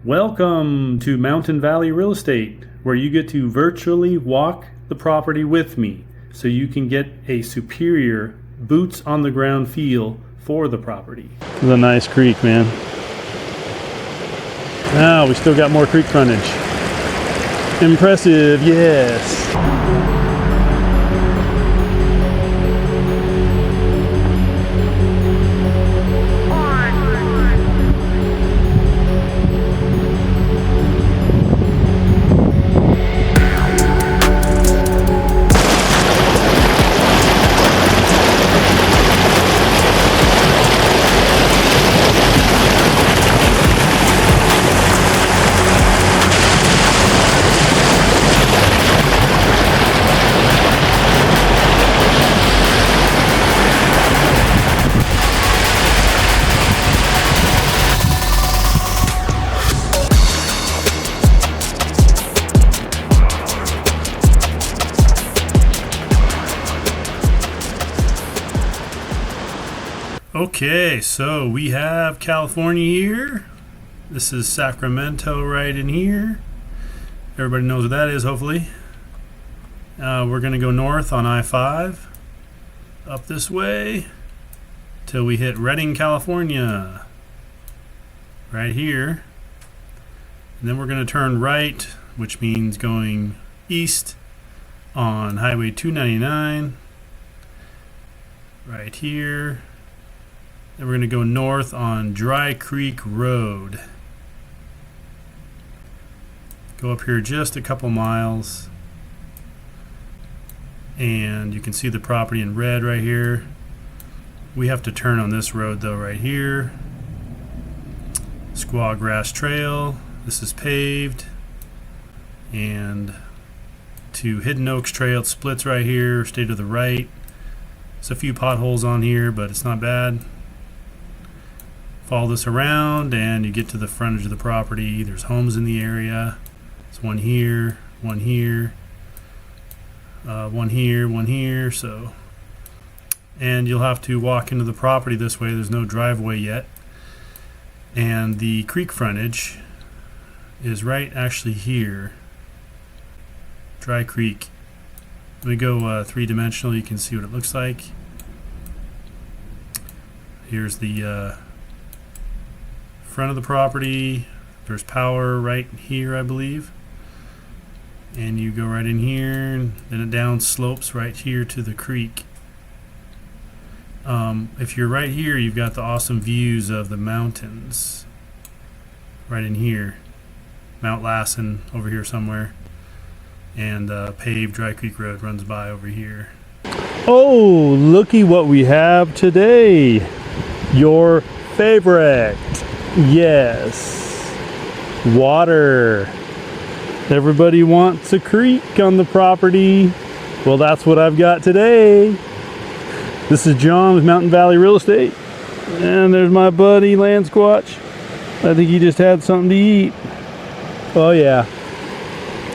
Welcome to Mountain Valley Real Estate, where you get to virtually walk the property with me so you can get a superior boots on the ground feel for the property. This is a nice creek, man. Now we still got more creek frontage. Impressive, yes. Okay, so we have California here. This is Sacramento right in here. Everybody knows what that is, hopefully. We're going to go north on I-5, up this way, till we hit Redding, California. Right here. And then we're going to turn right, which means going east on Highway 299. Right here. Then we're going to go north on Dry Creek Road. Go up here just a couple miles. And you can see the property in red right here. We have to turn on this road though right here. Squaw Grass Trail. This is paved. And to Hidden Oaks Trail, it splits right here. Stay to the right. There's a few potholes on here, but it's not bad. Follow this around and you get to the frontage of the property. There's homes in the area. There's one here, one here, one here, one here. So, and you'll have to walk into the property this way. There's no driveway yet. And the creek frontage is right actually here. Dry Creek. Let me go three-dimensional. You can see what it looks like. Here's the front of the property. There's power right here, I believe, and you go right in here, and then it down slopes right here to the creek. If you're right here, you've got the awesome views of the mountains right in here. Mount Lassen over here somewhere, and paved Dry Creek Road runs by over here. Oh, looky what we have today. Your favorite. Yes, water. Everybody wants a creek on the property. Well, that's what I've got today. This is John with Mountain Valley Real Estate, and there's my buddy Land Squatch. I think he just had something to eat. Oh yeah,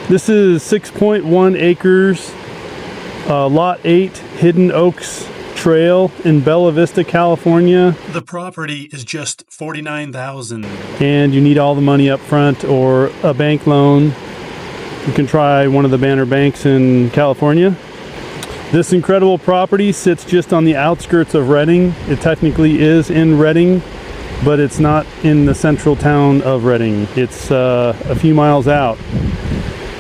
this is 6.1 acres, lot 8, Hidden Oaks Trail in Bella Vista, California. The property is just $49,000. And you need all the money up front or a bank loan. You can try one of the banner banks in California. This incredible property sits just on the outskirts of Redding. It technically is in Redding, but it's not in the central town of Redding. It's a few miles out.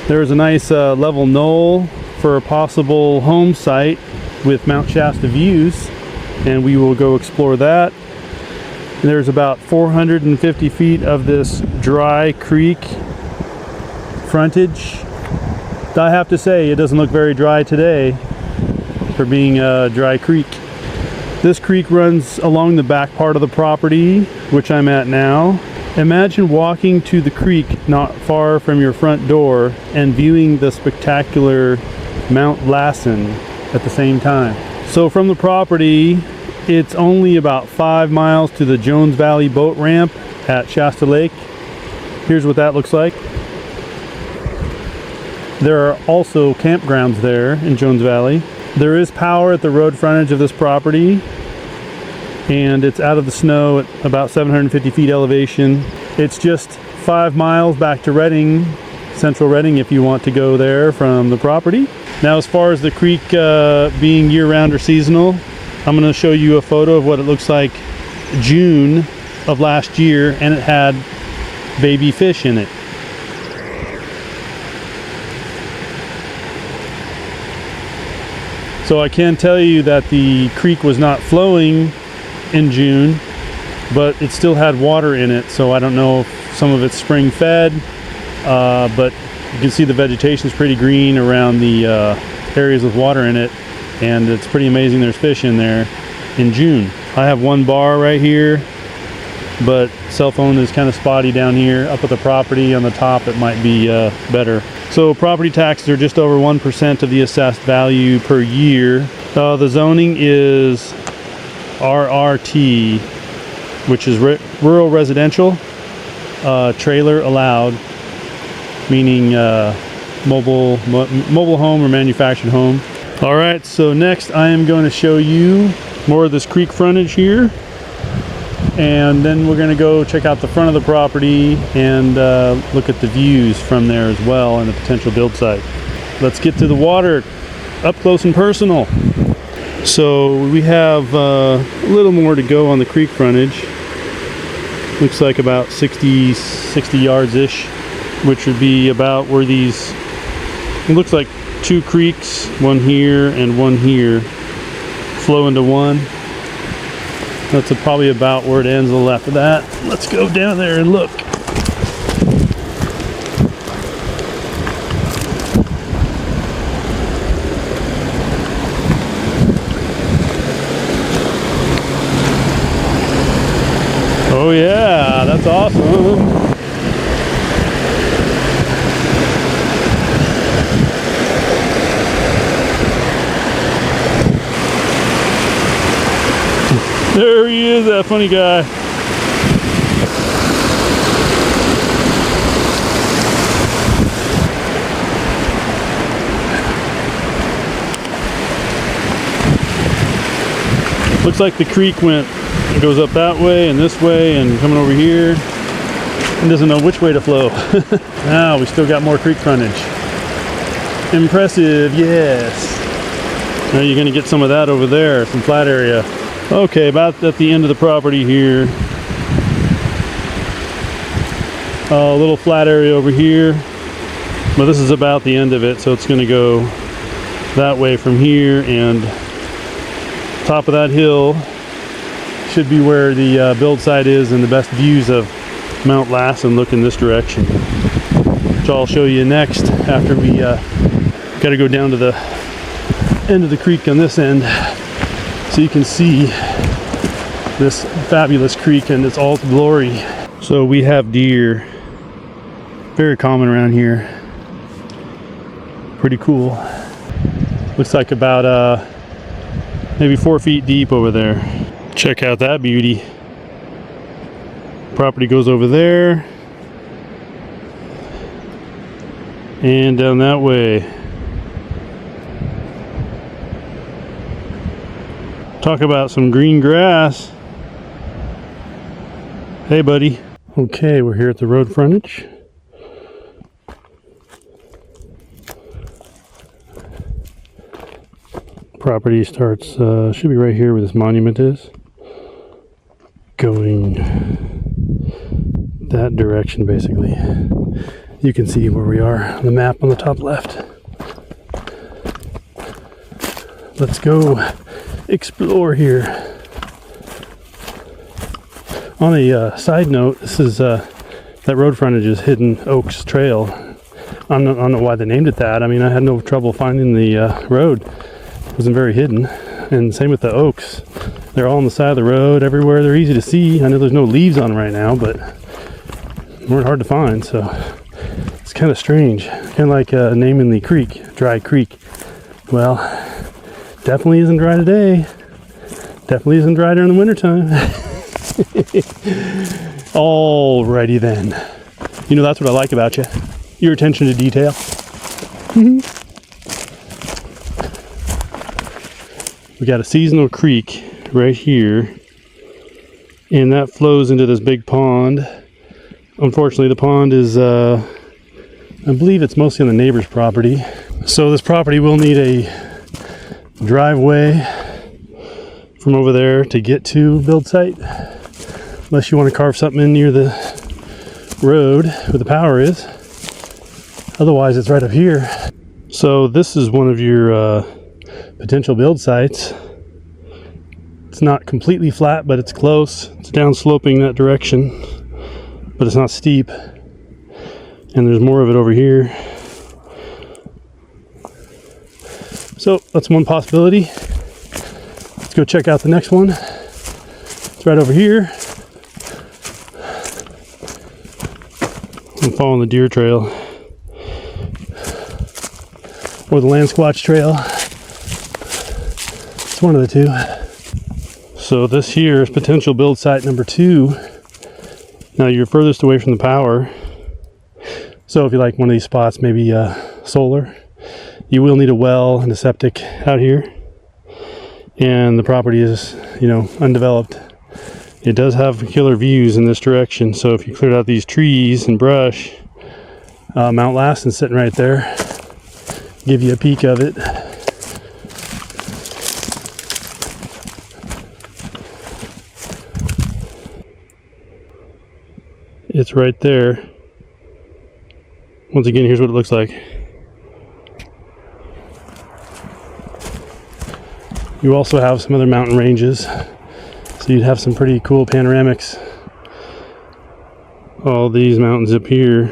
There's a nice level knoll for a possible home site with Mount Shasta views, and we will go explore that. There's about 450 feet of this dry creek frontage. I have to say, it doesn't look very dry today for being a dry creek. This creek runs along the back part of the property, which I'm at now. Imagine walking to the creek not far from your front door and viewing the spectacular Mount Lassen at the same time. So from the property, it's only about 5 miles to the Jones Valley boat ramp at Shasts Lake. Here's what that looks like. There are also campgrounds there in Jones Valley. There is power at the road frontage of this property, and it's out of the snow at about 750 feet elevation. It's just 5 miles back to Redding, Central Redding, if you want to go there from the property. Now, as far as the creek being year-round or seasonal, I'm going to show you a photo of what it looks like June of last year, and it had baby fish in it. So I can tell you that the creek was not flowing in June, but it still had water in it, so I don't know if some of it's spring fed, but you can see the vegetation is pretty green around the areas with water in it, and it's pretty amazing there's fish in there in June. I have one bar right here, but cell phone is kind of spotty down here. Up at the property on the top it might be better. So property taxes are just over 1% of the assessed value per year. The zoning is RRT, which is rural residential, trailer allowed, meaning mobile home or manufactured home. All right, so next I am going to show you more of this creek frontage here, and then we're going to go check out the front of the property and look at the views from there as well and the potential build site. Let's get to the water up close and personal. So we have a little more to go on the creek frontage. Looks like about 60 yards ish, which would be about where these, it looks like 2 creeks, one here and one here, flow into one. That's probably about where it ends a little after that. Let's go down there and look. Oh yeah, that's awesome. There he is, that funny guy. Looks like the creek it goes up that way and this way and coming over here. And doesn't know which way to flow. Now we still got more creek frontage. Impressive, yes. Now you're gonna get some of that over there, some flat area. Okay, about at the end of the property here. A little flat area over here, but this is about the end of it, so it's going to go that way from here, and top of that hill should be where the build site is, and the best views of Mount Lassen look in this direction, which I'll show you next after we got to go down to the end of the creek on this end, so you can see this fabulous creek and its all glory. So we have deer, very common around here. Pretty cool. Looks like about maybe 4 feet deep over there. Check out that beauty. Property goes over there and down that way. Talk about some green grass. Hey buddy. Okay, we're here at the road frontage. Property starts, should be right here where this monument is. Going that direction basically. You can see where we are on the map on the top left. Let's go explore here. On a side note, this is that road frontage is Hidden Oaks Trail. I don't know why they named it that. I mean, I had no trouble finding the road. It wasn't very hidden. And same with the oaks. They're all on the side of the road everywhere. They're easy to see. I know there's no leaves on them right now, but they weren't hard to find, so it's kind of strange. Kind of like naming the creek Dry Creek. Well, definitely isn't dry today. Definitely isn't dry during the wintertime. Alrighty then. You know, that's what I like about you. Your attention to detail. We got a seasonal creek right here, and that flows into this big pond Unfortunately, the pond is, I believe it's mostly on the neighbor's property. So this property will need a driveway from over there to get to build site. Unless you want to carve something in near the road where the power is. Otherwise, it's right up here. So this is one of your potential build sites. It's not completely flat, but it's close. It's down sloping that direction, but it's not steep. And there's more of it over here. So that's one possibility. Let's go check out the next one. It's right over here. I'm following the deer trail. Or the land squatch trail. It's one of the two. So this here is potential build site number 2. Now you're furthest away from the power. So if you like one of these spots, maybe solar, you will need a well and a septic out here. And the property is, you know, undeveloped. It does have killer views in this direction. So if you cleared out these trees and brush, Mount Lassen sitting right there. Give you a peek of it. It's right there. Once again, here's what it looks like. You also have some other mountain ranges, so you'd have some pretty cool panoramics. All these mountains up here.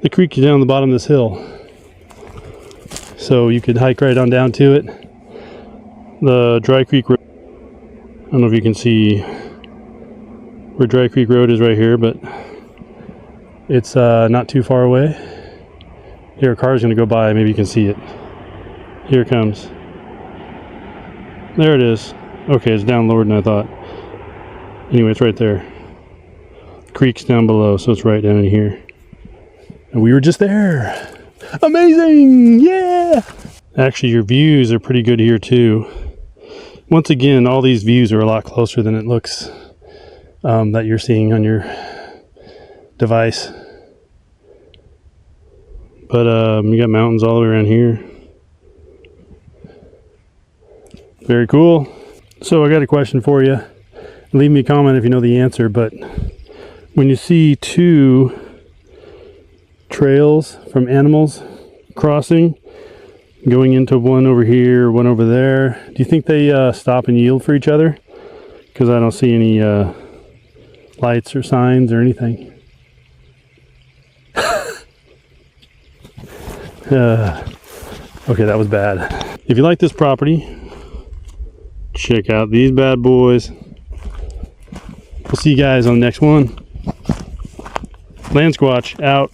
The creek is down the bottom of this hill, so you could hike right on down to it. The Dry Creek Road, I don't know if you can see where Dry Creek Road is right here, but it's not too far away. Here, a car is going to go by, maybe you can see it. Here it comes. There it is. Okay, it's down lower than I thought. Anyway, it's right there. The creek's down below, so it's right down in here. And we were just there. Amazing! Yeah! Actually, your views are pretty good here too. Once again, all these views are a lot closer than it looks that you're seeing on your device. But you got mountains all the way around here. Very cool. So I got a question for you. Leave me a comment if you know the answer, but when you see 2 trails from animals crossing, going into one over here, one over there, do you think they stop and yield for each other? Because I don't see any lights or signs or anything. Okay, that was bad. If you like this property, check out these bad boys. We'll see you guys on the next one. Land Squatch out.